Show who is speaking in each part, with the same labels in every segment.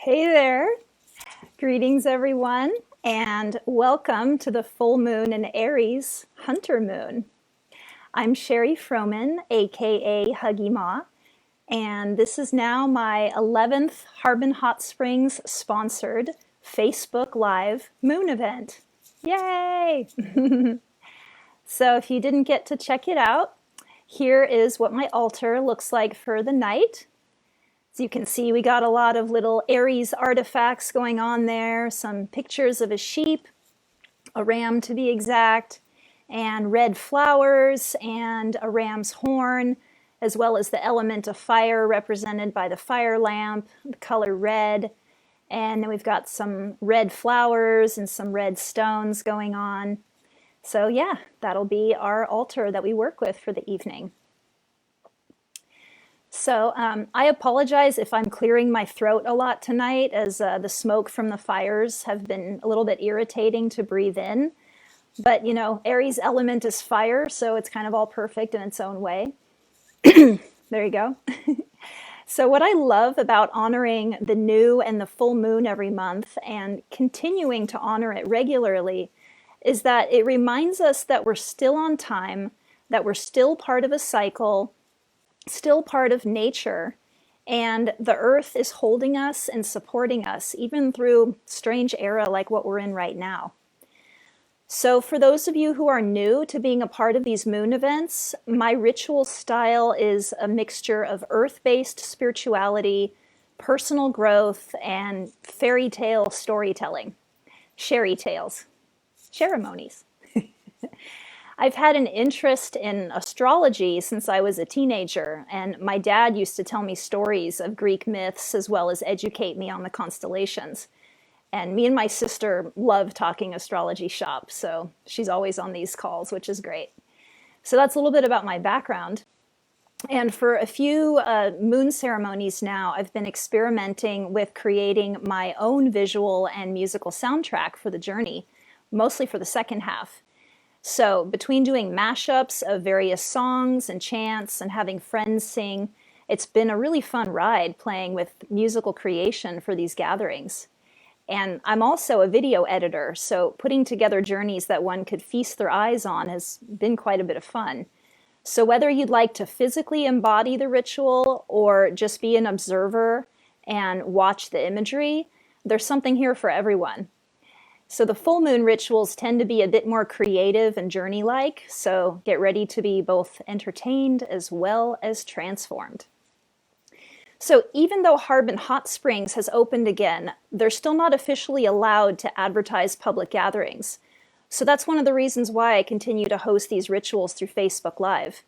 Speaker 1: Hey there. Greetings, everyone, and welcome to the full moon in Aries, Hunter Moon. I'm Sherry Froman, aka Huggi-Ma, and this is now my 11th Harbin Hot Springs sponsored Facebook Live moon event. Yay! So if you didn't get to check it out, here is what my altar looks like for the night. As you can see, we got a lot of little Aries artifacts going on there, some pictures of a sheep, a ram to be exact, and red flowers and a ram's horn, as well as the element of fire represented by the fire lamp, the color red. And then we've got some red flowers and some red stones going on. So yeah, that'll be our altar that we work with for the evening. So I apologize if I'm clearing my throat a lot tonight, as the smoke from the fires have been a little bit irritating to breathe in. But you know, Aries element is fire, so it's kind of all perfect in its own way. There you go. So what I love about honoring the new and the full moon every month and continuing to honor it regularly is that it reminds us that we're still on time, that we're still part of a cycle, still part of nature, and the earth is holding us and supporting us even through strange era like what we're in right now. So for those of you who are new to being a part of these moon events, my ritual style is a mixture of earth-based spirituality, personal growth, and fairy tale storytelling. Sherry tales. Ceremonies. I've had an interest in astrology since I was a teenager, and my dad used to tell me stories of Greek myths as well as educate me on the constellations. And me and my sister love talking astrology shop, so she's always on these calls, which is great. So that's a little bit about my background. And for a few moon ceremonies now, I've been experimenting with creating my own visual and musical soundtrack for the journey, mostly for the second half. So between doing mashups of various songs and chants and having friends sing, it's been a really fun ride playing with musical creation for these gatherings. And I'm also a video editor, so putting together journeys that one could feast their eyes on has been quite a bit of fun. So whether you'd like to physically embody the ritual or just be an observer and watch the imagery, there's something here for everyone. So the full moon rituals tend to be a bit more creative and journey-like, so get ready to be both entertained as well as transformed. So even though Harbin Hot Springs has opened again, they're still not officially allowed to advertise public gatherings. So that's one of the reasons why I continue to host these rituals through Facebook Live.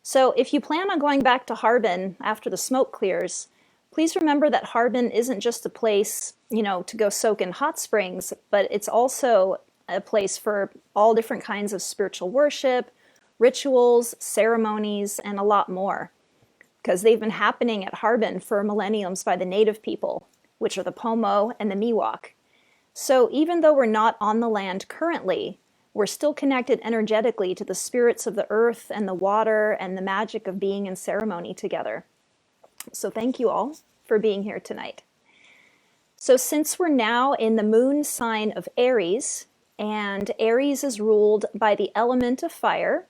Speaker 1: So if you plan on going back to Harbin after the smoke clears, please remember that Harbin isn't just a place, to go soak in hot springs, but it's also a place for all different kinds of spiritual worship, rituals, ceremonies, and a lot more. Because they've been happening at Harbin for millenniums by the native people, which are the Pomo and the Miwok. So even though we're not on the land currently, we're still connected energetically to the spirits of the earth and the water and the magic of being in ceremony together. So thank you all for being here tonight. So since we're now in the moon sign of Aries, and Aries is ruled by the element of fire,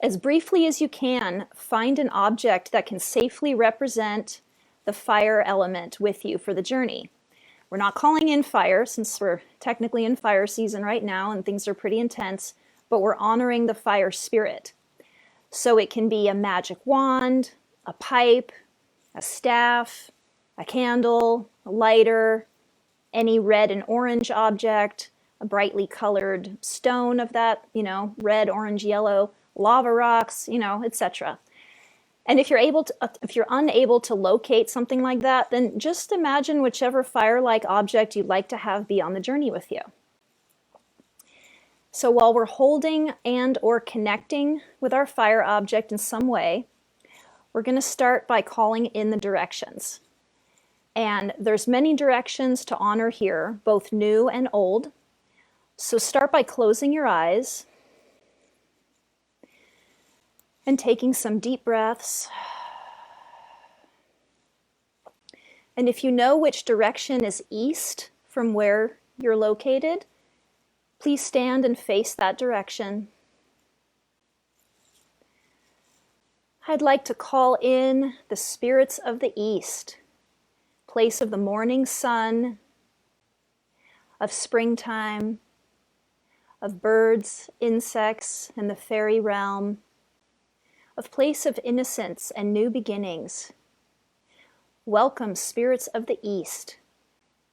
Speaker 1: as briefly as you can, find an object that can safely represent the fire element with you for the journey. We're not calling in fire since we're technically in fire season right now and things are pretty intense, but we're honoring the fire spirit. So it can be a magic wand, a pipe, a staff, a candle, a lighter, any red and orange object, a brightly colored stone of that, red, orange, yellow, lava rocks, etc. And if you're unable to locate something like that, then just imagine whichever fire-like object you'd like to have be on the journey with you. So while we're holding and or connecting with our fire object in some way, we're going to start by calling in the directions. And there's many directions to honor here, both new and old. So start by closing your eyes and taking some deep breaths. And if you know which direction is east from where you're located, please stand and face that direction. I'd like to call in the spirits of the east, place of the morning sun, of springtime, of birds, insects, and the fairy realm, of place of innocence and new beginnings. Welcome, spirits of the east.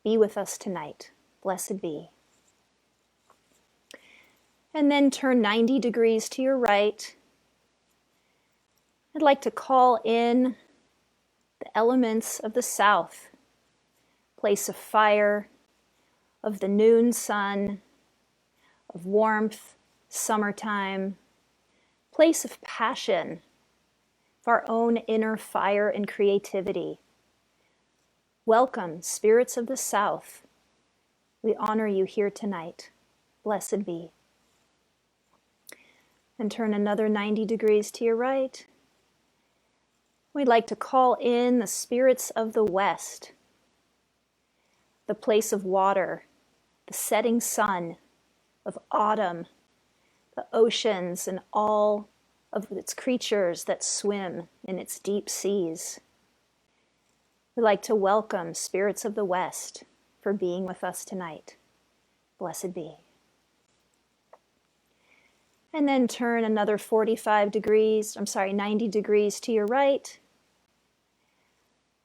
Speaker 1: Be with us tonight. Blessed be. And then turn 90 degrees to your right. I'd like to call in the elements of the south, place of fire, of the noon sun, of warmth, summertime, place of passion, of our own inner fire and creativity. Welcome, spirits of the south. We honor you here tonight. Blessed be. And turn another 90 degrees to your right. We'd like to call in the spirits of the west, the place of water, the setting sun, of autumn, the oceans and all of its creatures that swim in its deep seas. We'd like to welcome spirits of the west for being with us tonight. Blessed be. And then turn another 90 degrees to your right.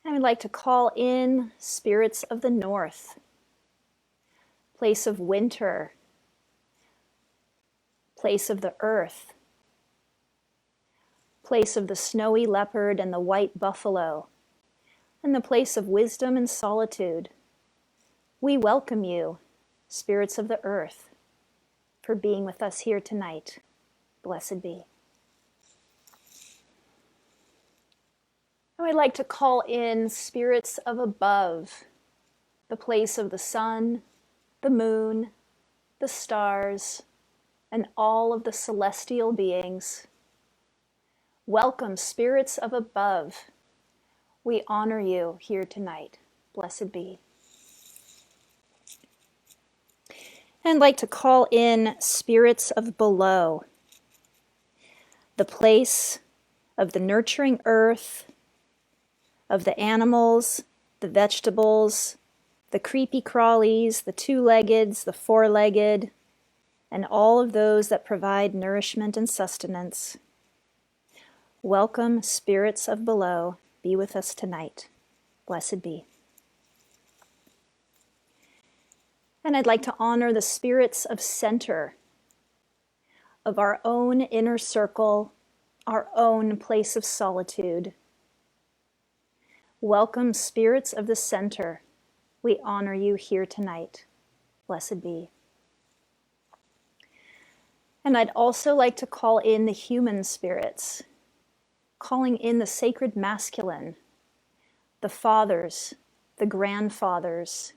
Speaker 1: And we'd like to call in spirits of the north, place of winter, place of the earth, place of the snowy leopard and the white buffalo, and the place of wisdom and solitude. We welcome you, spirits of the earth, for being with us here tonight. Blessed be. And we'd like to call in spirits of above, the place of the sun, the moon, the stars, and all of the celestial beings. Welcome, spirits of above. We honor you here tonight. Blessed be. And I'd like to call in spirits of below, the place of the nurturing earth, of the animals, the vegetables, the creepy crawlies, the two-leggeds, the four-legged, and all of those that provide nourishment and sustenance. Welcome, spirits of below. Be with us tonight. Blessed be. And I'd like to honor the spirits of center, of our own inner circle, our own place of solitude. Welcome, spirits of the center. We honor you here tonight. Blessed be. And I'd also like to call in the human spirits, calling in the sacred masculine, the fathers, the grandfathers,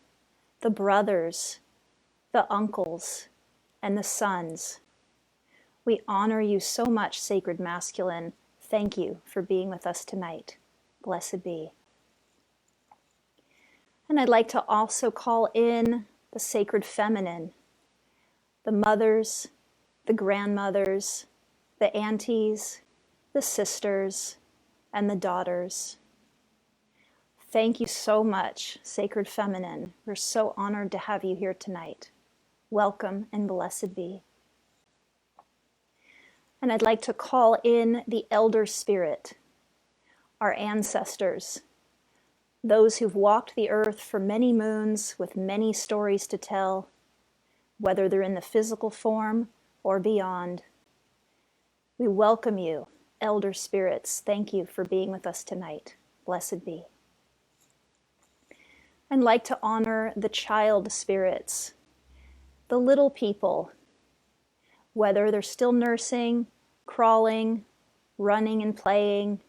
Speaker 1: the brothers, the uncles, and the sons. We honor you so much, sacred masculine. Thank you for being with us tonight. Blessed be. And I'd like to also call in the sacred feminine, the mothers, the grandmothers, the aunties, the sisters, and the daughters. Thank you so much, sacred feminine. We're so honored to have you here tonight. Welcome and blessed be. And I'd like to call in the elder spirit, our ancestors, those who've walked the earth for many moons with many stories to tell, whether they're in the physical form or beyond. We welcome you, elder spirits. Thank you for being with us tonight. Blessed be. I'd like to honor the child spirits, the little people, whether they're still nursing, crawling, running and playing.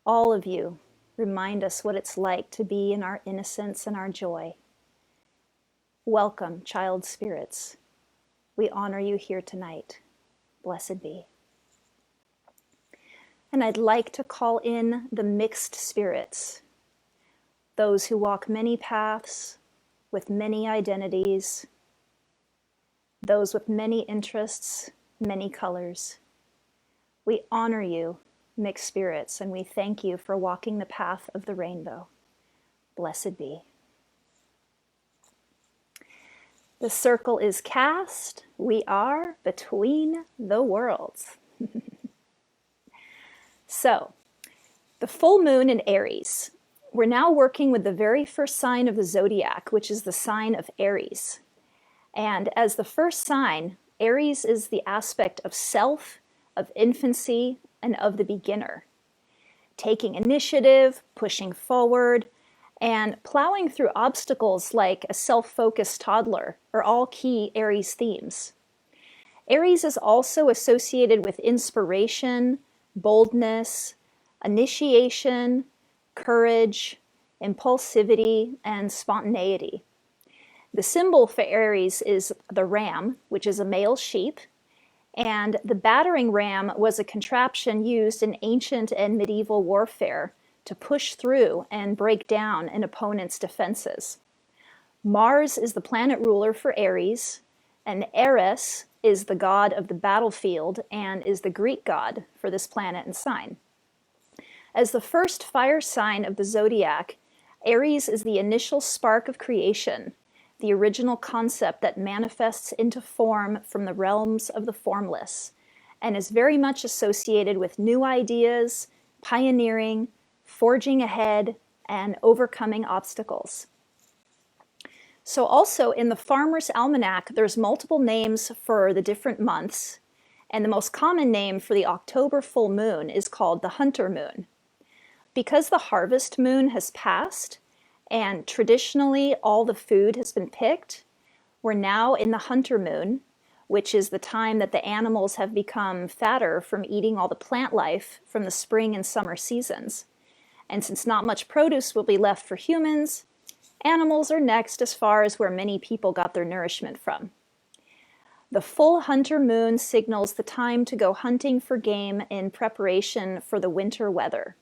Speaker 1: All of you remind us what it's like to be in our innocence and our joy. Welcome, child spirits. We honor you here tonight. Blessed be. And I'd like to call in the mixed spirits, those who walk many paths with many identities, those with many interests, many colors. We honor you, mixed spirits, and we thank you for walking the path of the rainbow. Blessed be. The circle is cast. We are between the worlds. So, the full moon in Aries. We're now working with the very first sign of the zodiac, which is the sign of Aries. And as the first sign, Aries is the aspect of self, of infancy, and of the beginner. Taking initiative, pushing forward, and plowing through obstacles like a self-focused toddler are all key Aries themes. Aries is also associated with inspiration, boldness, initiation, courage, impulsivity, and spontaneity. The symbol for Aries is the ram, which is a male sheep, and the battering ram was a contraption used in ancient and medieval warfare to push through and break down an opponent's defenses. Mars is the planet ruler for Aries, and Eris is the god of the battlefield and is the Greek god for this planet and sign. As the first fire sign of the zodiac, Aries is the initial spark of creation, the original concept that manifests into form from the realms of the formless, and is very much associated with new ideas, pioneering, forging ahead, and overcoming obstacles. So also in the Farmer's Almanac, there's multiple names for the different months, and the most common name for the October full moon is called the Hunter moon. Because the harvest moon has passed, and traditionally all the food has been picked, we're now in the Hunter moon, which is the time that the animals have become fatter from eating all the plant life from the spring and summer seasons. And since not much produce will be left for humans, animals are next as far as where many people got their nourishment from. The full Hunter moon signals the time to go hunting for game in preparation for the winter weather.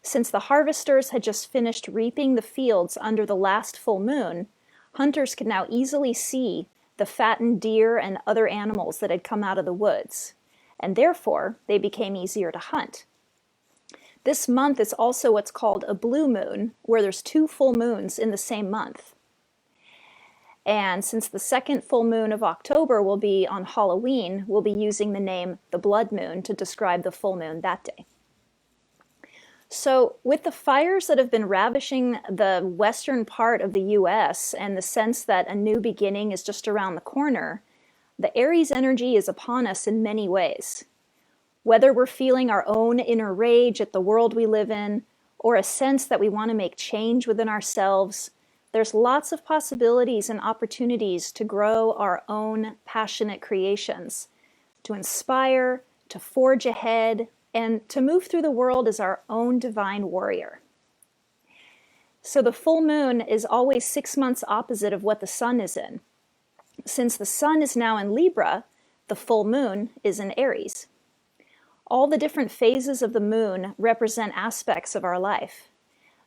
Speaker 1: Since the harvesters had just finished reaping the fields under the last full moon, hunters could now easily see the fattened deer and other animals that had come out of the woods, and therefore they became easier to hunt. This month is also what's called a blue moon, where there's 2 full moons in the same month. And since the second full moon of October will be on Halloween, we'll be using the name the blood moon to describe the full moon that day. So with the fires that have been ravishing the western part of the US and the sense that a new beginning is just around the corner, the Aries energy is upon us in many ways. Whether we're feeling our own inner rage at the world we live in, or a sense that we want to make change within ourselves, there's lots of possibilities and opportunities to grow our own passionate creations, to inspire, to forge ahead, and to move through the world as our own divine warrior. So the full moon is always 6 months opposite of what the sun is in. Since the sun is now in Libra, the full moon is in Aries. All the different phases of the moon represent aspects of our life.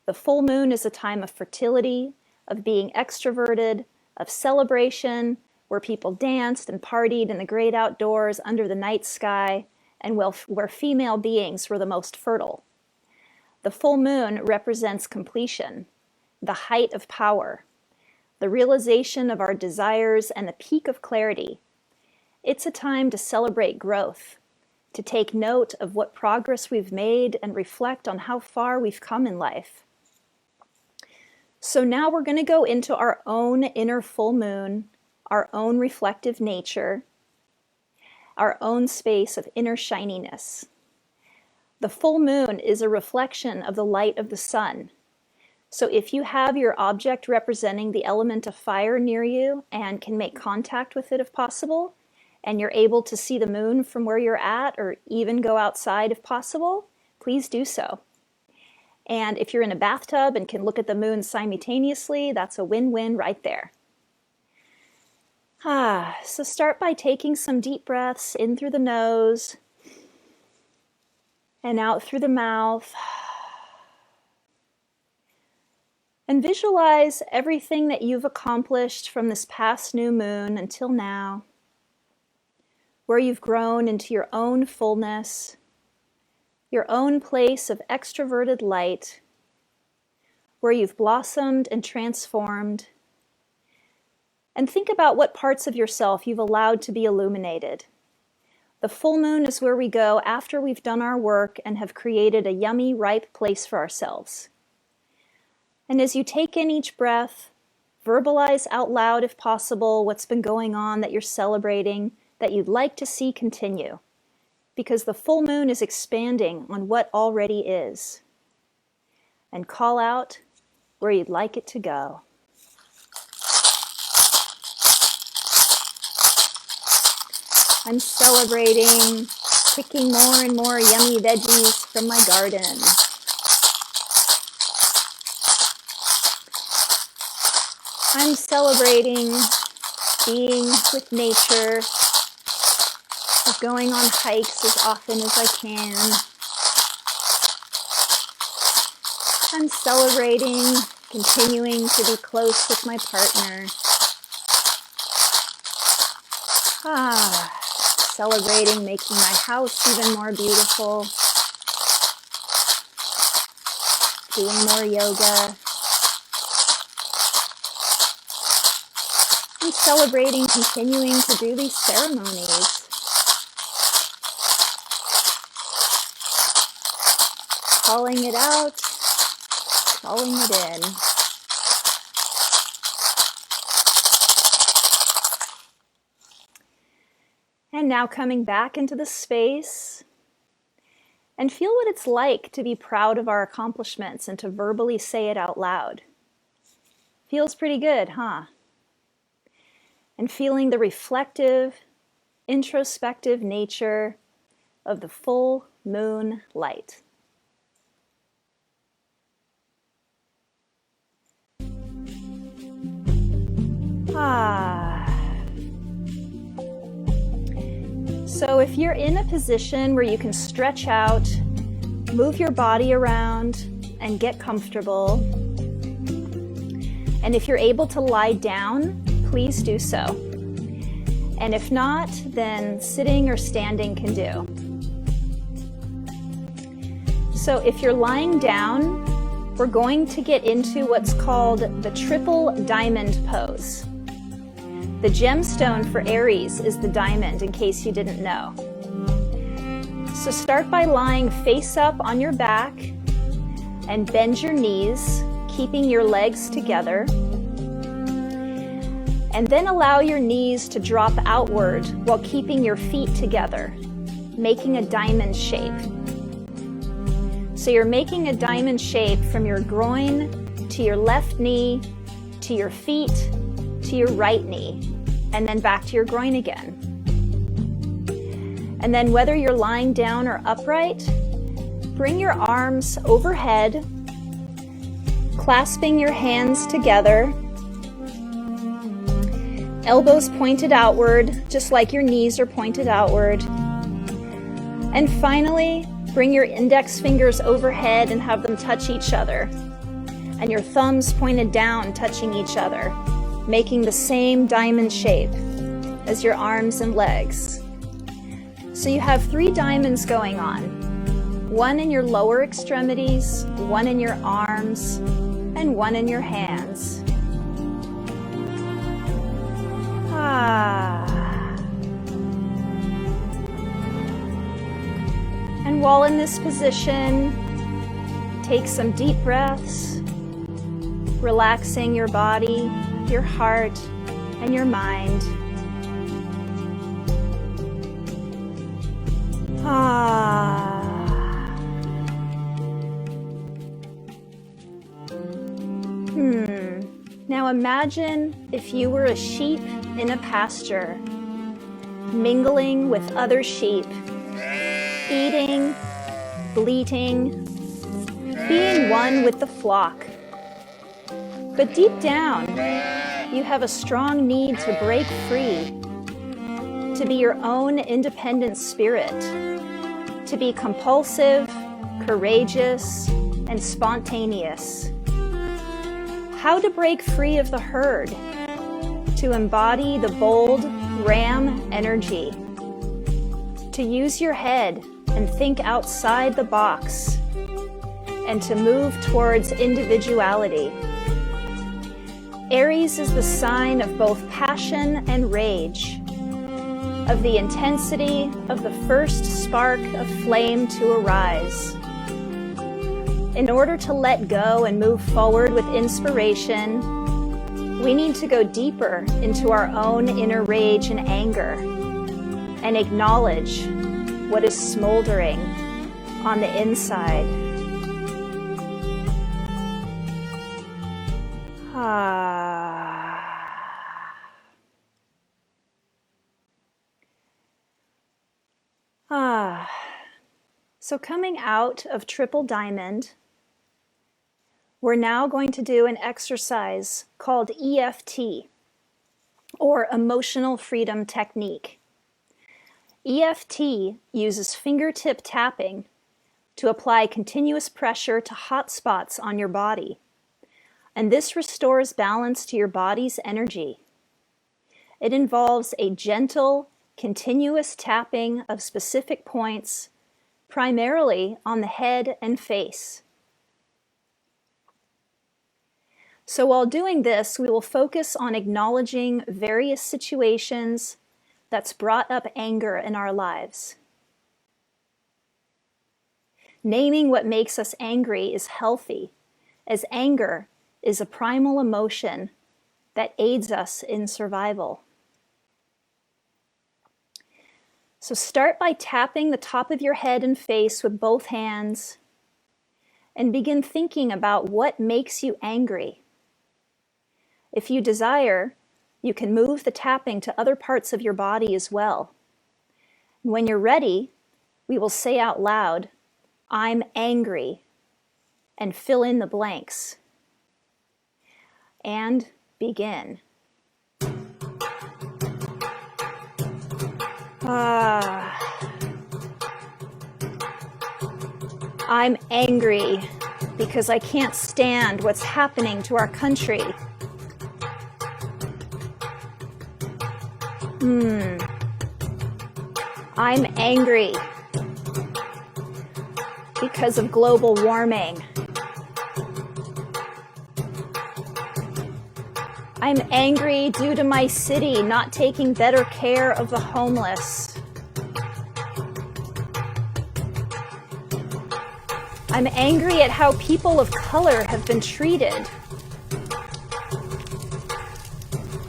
Speaker 1: The full moon is a time of fertility, of being extroverted, of celebration, where people danced and partied in the great outdoors under the night sky, and where female beings were the most fertile. The full moon represents completion, the height of power, the realization of our desires, and the peak of clarity. It's a time to celebrate growth, to take note of what progress we've made and reflect on how far we've come in life. So now we're going to go into our own inner full moon, our own reflective nature, our own space of inner shininess. The full moon is a reflection of the light of the sun. So if you have your object representing the element of fire near you and can make contact with it if possible, and you're able to see the moon from where you're at or even go outside if possible, please do so. And if you're in a bathtub and can look at the moon simultaneously, that's a win-win right there. So start by taking some deep breaths in through the nose and out through the mouth. And visualize everything that you've accomplished from this past new moon until now, where you've grown into your own fullness, your own place of extroverted light, where you've blossomed and transformed. And think about what parts of yourself you've allowed to be illuminated. The full moon is where we go after we've done our work and have created a yummy, ripe place for ourselves. And as you take in each breath, verbalize out loud, if possible, what's been going on that you're celebrating, that you'd like to see continue. Because the full moon is expanding on what already is. And call out where you'd like it to go. I'm celebrating picking more and more yummy veggies from my garden. I'm celebrating being with nature, of going on hikes as often as I can. I'm celebrating continuing to be close with my partner. Celebrating making my house even more beautiful. Doing more yoga. I'm celebrating continuing to do these ceremonies. Calling it out, calling it in. And now coming back into the space, and feel what it's like to be proud of our accomplishments and to verbally say it out loud. Feels pretty good, huh? And feeling the reflective, introspective nature of the full moon light. So if you're in a position where you can stretch out, move your body around, and get comfortable, and if you're able to lie down, please do so. And if not, then sitting or standing can do. So if you're lying down, we're going to get into what's called the triple diamond pose. The gemstone for Aries is the diamond, in case you didn't know. So start by lying face up on your back and bend your knees, keeping your legs together. And then allow your knees to drop outward while keeping your feet together, making a diamond shape. So you're making a diamond shape from your groin to your left knee, to your feet, to your right knee, and then back to your groin again. And then whether you're lying down or upright, bring your arms overhead, clasping your hands together, elbows pointed outward, just like your knees are pointed outward. And finally, bring your index fingers overhead and have them touch each other, and your thumbs pointed down, touching each other, making the same diamond shape as your arms and legs. So you have 3 diamonds going on. One in your lower extremities, one in your arms, and one in your hands. And while in this position, take some deep breaths, relaxing your body, your heart, and your mind. Now imagine if you were a sheep in a pasture, mingling with other sheep, eating, bleating, being one with the flock. But deep down, you have a strong need to break free, to be your own independent spirit, to be compulsive, courageous, and spontaneous. how to break free of the herd, to embody the bold ram energy, to use your head and think outside the box, and to move towards individuality. Aries is the sign of both passion and rage, of the intensity of the first spark of flame to arise. In order to let go and move forward with inspiration, we need to go deeper into our own inner rage and anger and acknowledge what is smoldering on the inside. So coming out of Triple Diamond, we're now going to do an exercise called EFT, or Emotional Freedom Technique. EFT uses fingertip tapping to apply continuous pressure to hot spots on your body, and this restores balance to your body's energy. It involves a gentle, continuous tapping of specific points, primarily on the head and face. So while doing this, we will focus on acknowledging various situations that's brought up anger in our lives. Naming what makes us angry is healthy, as anger is a primal emotion that aids us in survival. So start by tapping the top of your head and face with both hands and begin thinking about what makes you angry. If you desire, you can move the tapping to other parts of your body as well. When you're ready, we will say out loud, "I'm angry," and fill in the blanks. And begin. I'm angry because I can't stand what's happening to our country. I'm angry because of global warming. I'm angry due to my city not taking better care of the homeless. I'm angry at how people of color have been treated.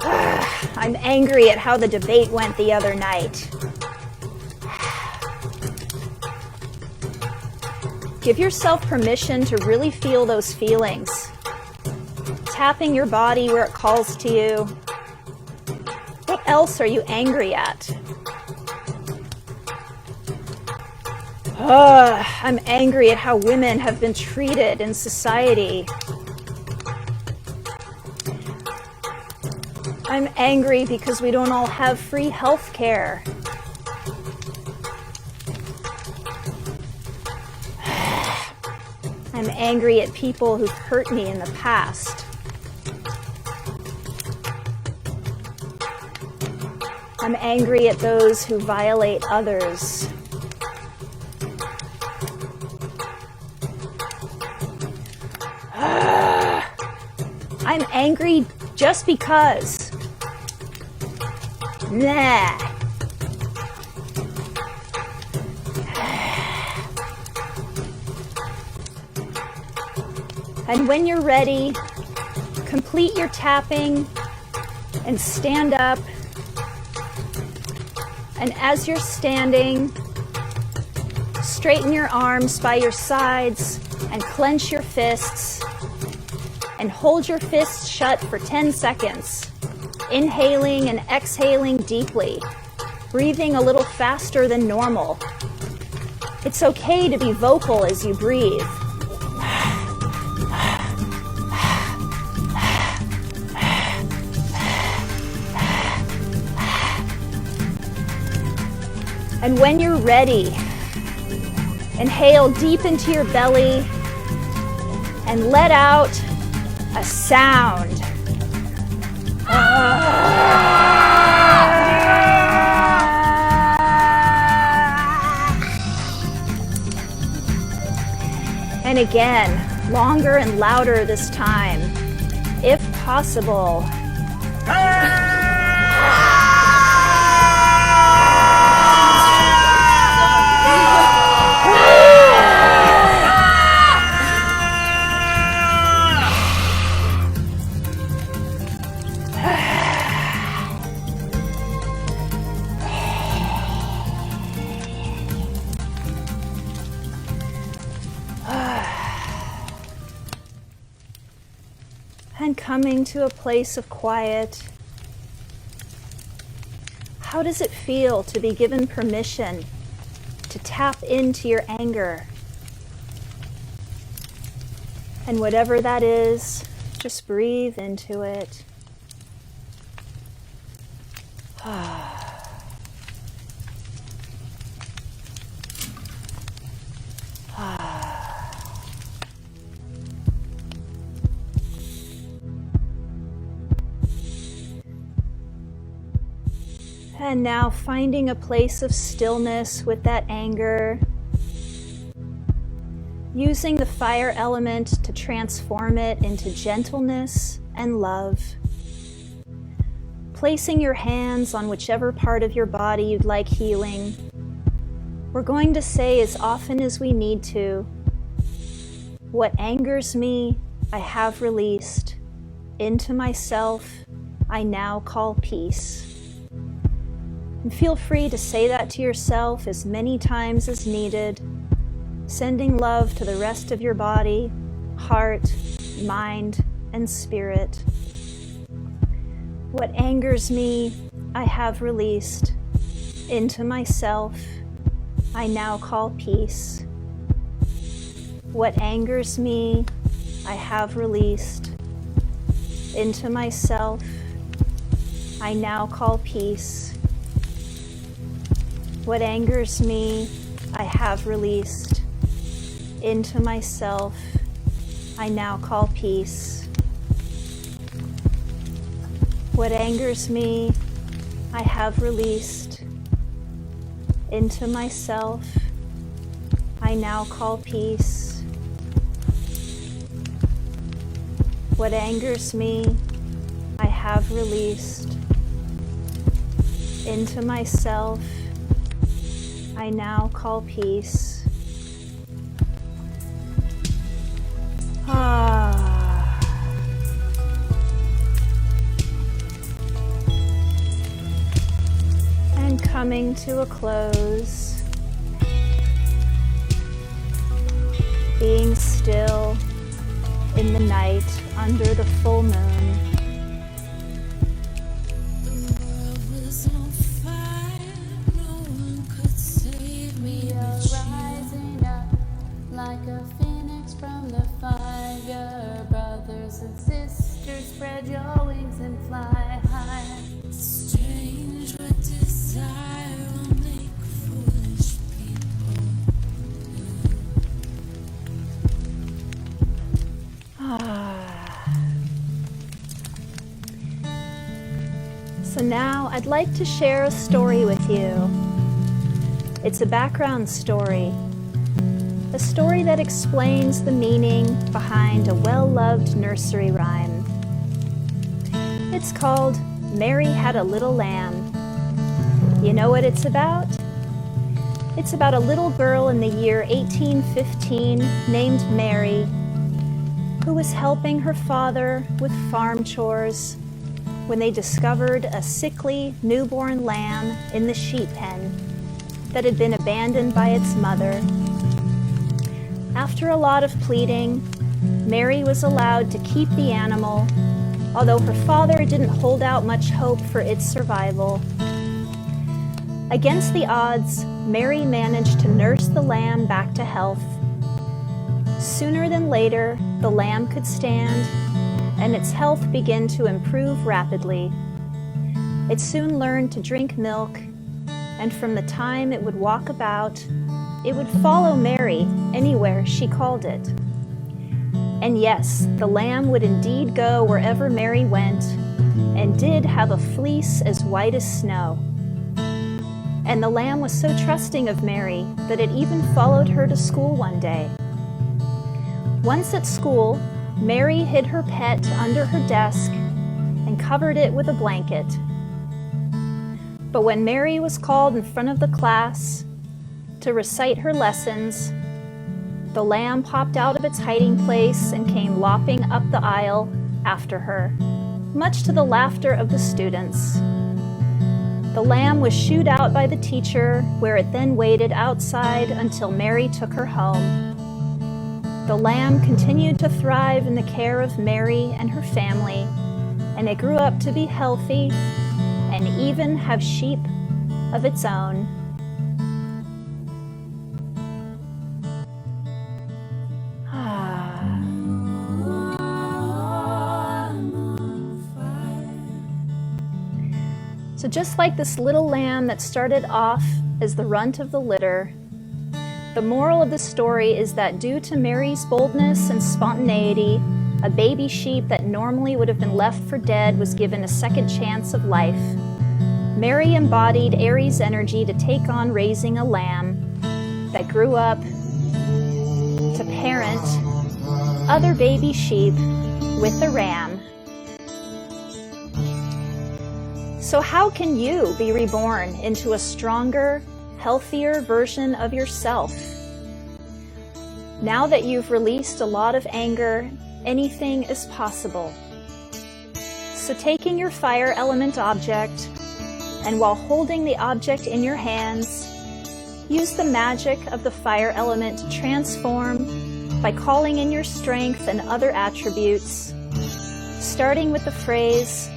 Speaker 1: I'm angry at how the debate went the other night. Give yourself permission to really feel those feelings. Tapping your body where it calls to you. What else are you angry at? I'm angry at how women have been treated in society. I'm angry because we don't all have free health care. I'm angry at people who've hurt me in the past. I'm angry at those who violate others. I'm angry just because. Nah. And when you're ready, complete your tapping and stand up. And as you're standing, straighten your arms by your sides and clench your fists. And hold your fists shut for 10 seconds, inhaling and exhaling deeply, breathing a little faster than normal. It's okay to be vocal as you breathe. And when you're ready, inhale deep into your belly and let out a sound. And again, longer and louder this time, if possible. And coming to a place of quiet. How does it feel to be given permission to tap into your anger? And whatever that is, just breathe into it. And now finding a place of stillness with that anger, using the fire element to transform it into gentleness and love. Placing your hands on whichever part of your body you'd like healing. We're going to say as often as we need to, what angers me, I have released. Into myself, I now call peace. And feel free to say that to yourself as many times as needed, sending love to the rest of your body, heart, mind, and spirit. What angers me, I have released. Into myself, I now call peace. What angers me, I have released. Into myself, I now call peace. What angers me, I have released. Into myself, I now call peace. What angers me, I have released. Into myself, I now call peace. What angers me, I have released. Into myself, I now call peace. And coming to a close, being still in the night under the full moon.
Speaker 2: Like a phoenix from the fire, brothers and sisters, spread your wings and fly high. Strange what desire will make foolish people.
Speaker 1: So now I'd like to share a story with you. It's a background story. A story that explains the meaning behind a well-loved nursery rhyme. It's called Mary Had a Little Lamb. You know what it's about? It's about a little girl in the year 1815 named Mary, who was helping her father with farm chores when they discovered a sickly newborn lamb in the sheep pen that had been abandoned by its mother. After a lot of pleading, Mary was allowed to keep the animal, although her father didn't hold out much hope for its survival. Against the odds, Mary managed to nurse the lamb back to health. Sooner than later, the lamb could stand, and its health began to improve rapidly. It soon learned to drink milk, and from the time it would walk about, it would follow Mary anywhere she called it. And yes, the lamb would indeed go wherever Mary went, and did have a fleece as white as snow. And the lamb was so trusting of Mary that it even followed her to school one day. Once at school, Mary hid her pet under her desk and covered it with a blanket. But when Mary was called in front of the class to recite her lessons, the lamb popped out of its hiding place and came lopping up the aisle after her, much to the laughter of the students. The lamb was shooed out by the teacher, where it then waited outside until Mary took her home. The lamb continued to thrive in the care of Mary and her family, and it grew up to be healthy and even have sheep of its own. So just like this little lamb that started off as the runt of the litter, the moral of the story is that due to Mary's boldness and spontaneity, a baby sheep that normally would have been left for dead was given a second chance of life. Mary embodied Aries' energy to take on raising a lamb that grew up to parent other baby sheep with a ram. So how can you be reborn into a stronger, healthier version of yourself? Now that you've released a lot of anger, anything is possible. So taking your fire element object, and while holding the object in your hands, use the magic of the fire element to transform by calling in your strength and other attributes, starting with the phrase,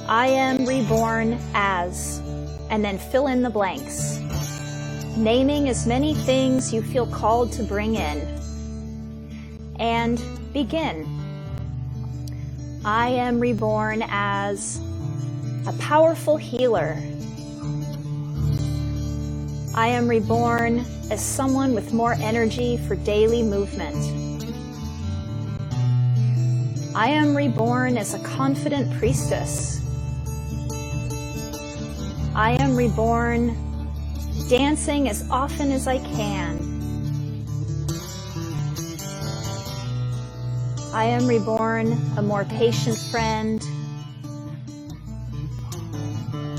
Speaker 1: I am reborn as, and then fill in the blanks, naming as many things you feel called to bring in. And begin. I am reborn as a powerful healer. I am reborn as someone with more energy for daily movement. I am reborn as a confident priestess. I am reborn dancing as often as I can. I am reborn a more patient friend.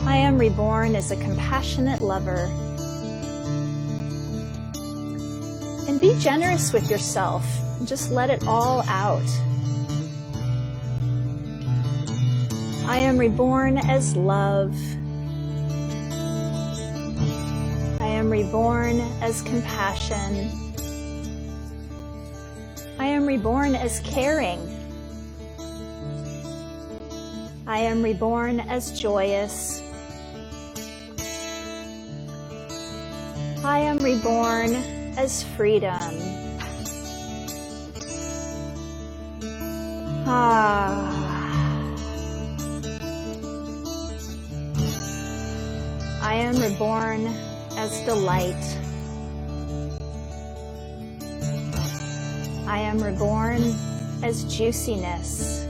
Speaker 1: I am reborn as a compassionate lover. And be generous with yourself. Just let it all out. I am reborn as love. I am reborn as compassion. I am reborn as caring. I am reborn as joyous. I am reborn as freedom. I am reborn as delight. I am reborn as juiciness.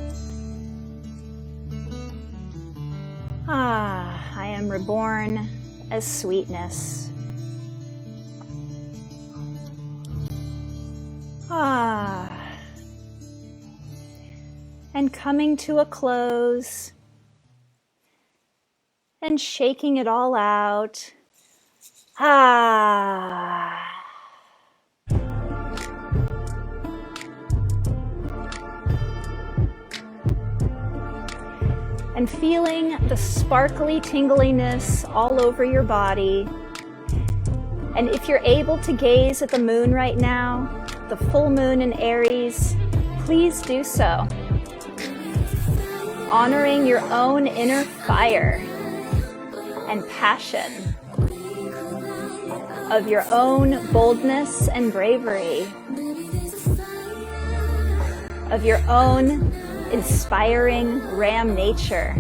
Speaker 1: I am reborn as sweetness. And coming to a close and shaking it all out. And feeling the sparkly tingliness all over your body. And if you're able to gaze at the moon right now, the full moon in Aries, please do so. Honoring your own inner fire and passion of your own boldness and bravery, of your own inspiring ram nature.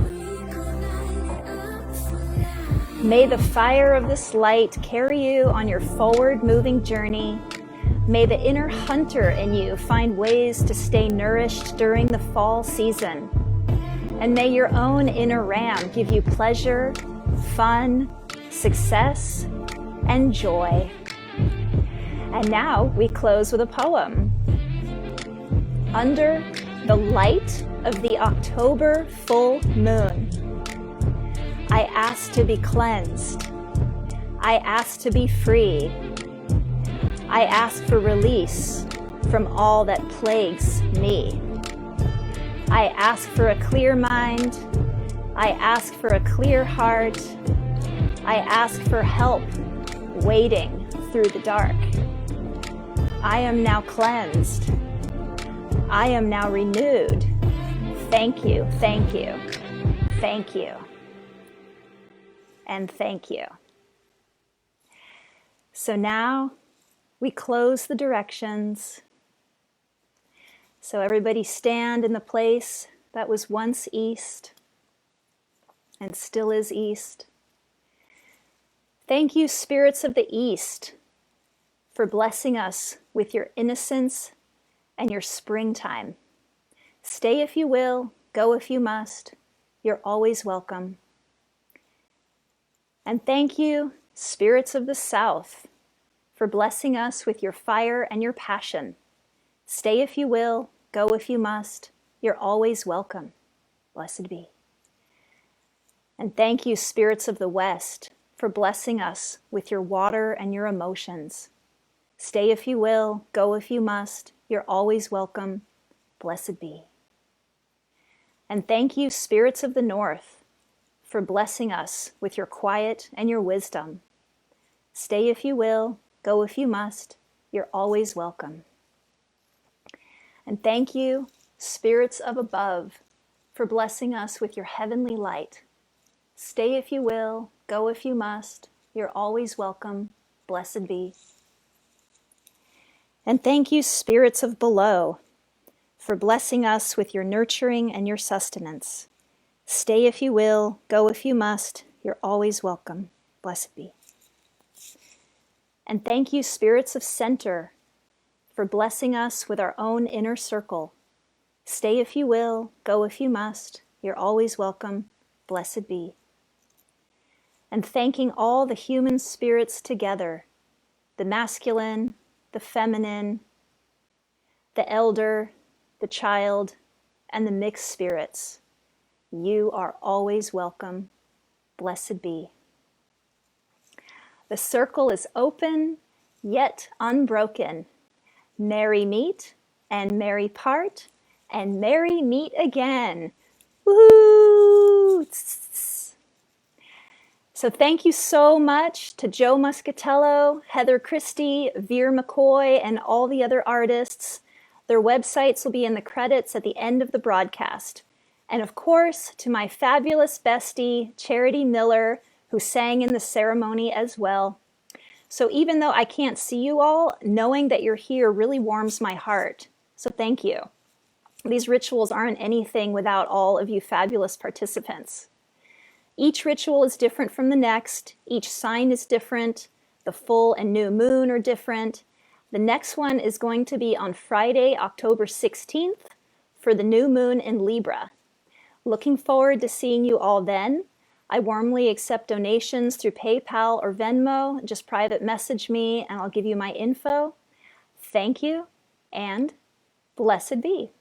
Speaker 1: May the fire of this light carry you on your forward moving journey. May the inner hunter in you find ways to stay nourished during the fall season. And may your own inner ram give you pleasure, fun, success, and joy. And now we close with a poem. Under the light of the October full moon, I ask to be cleansed. I ask to be free. I ask for release from all that plagues me. I ask for a clear mind. I ask for a clear heart. I ask for help wading through the dark. I am now cleansed. I am now renewed. Thank you, thank you, thank you, and thank you. So now we close the directions. So everybody stand in the place that was once east and still is east. Thank you, spirits of the east, for blessing us with your innocence and your springtime. Stay if you will, go if you must. You're always welcome. And thank you, spirits of the south, for blessing us with your fire and your passion. Stay if you will, go if you must. You're always welcome. Blessed be. And thank you, spirits of the west, for blessing us with your water and your emotions. Stay if you will, go if you must. You're always welcome. Blessed be. And thank you, spirits of the north, for blessing us with your quiet and your wisdom. Stay if you will, go if you must. You're always welcome. And thank you, spirits of above, for blessing us with your heavenly light. Stay if you will, go if you must. You're always welcome. Blessed be. And thank you, spirits of below, for blessing us with your nurturing and your sustenance. Stay if you will, go if you must. You're always welcome. Blessed be. And thank you, spirits of center, for blessing us with our own inner circle. Stay if you will, go if you must. You're always welcome. Blessed be. And thanking all the human spirits together, the masculine, the feminine, the elder, the child, and the mixed spirits. You are always welcome. Blessed be. The circle is open, yet unbroken. Merry meet, and merry part, and merry meet again. Woo! So thank you so much to Joe Muscatello, Heather Christie, Veer McCoy, and all the other artists. Their websites will be in the credits at the end of the broadcast. And of course, to my fabulous bestie, Charity Miller, who sang in the ceremony as well. So even though I can't see you all, knowing that you're here really warms my heart. So thank you. These rituals aren't anything without all of you fabulous participants. Each ritual is different from the next. Each sign is different. The full and new moon are different. The next one is going to be on Friday, October 16th for the new moon in Libra. Looking forward to seeing you all then. I warmly accept donations through PayPal or Venmo. Just private message me and I'll give you my info. Thank you and blessed be.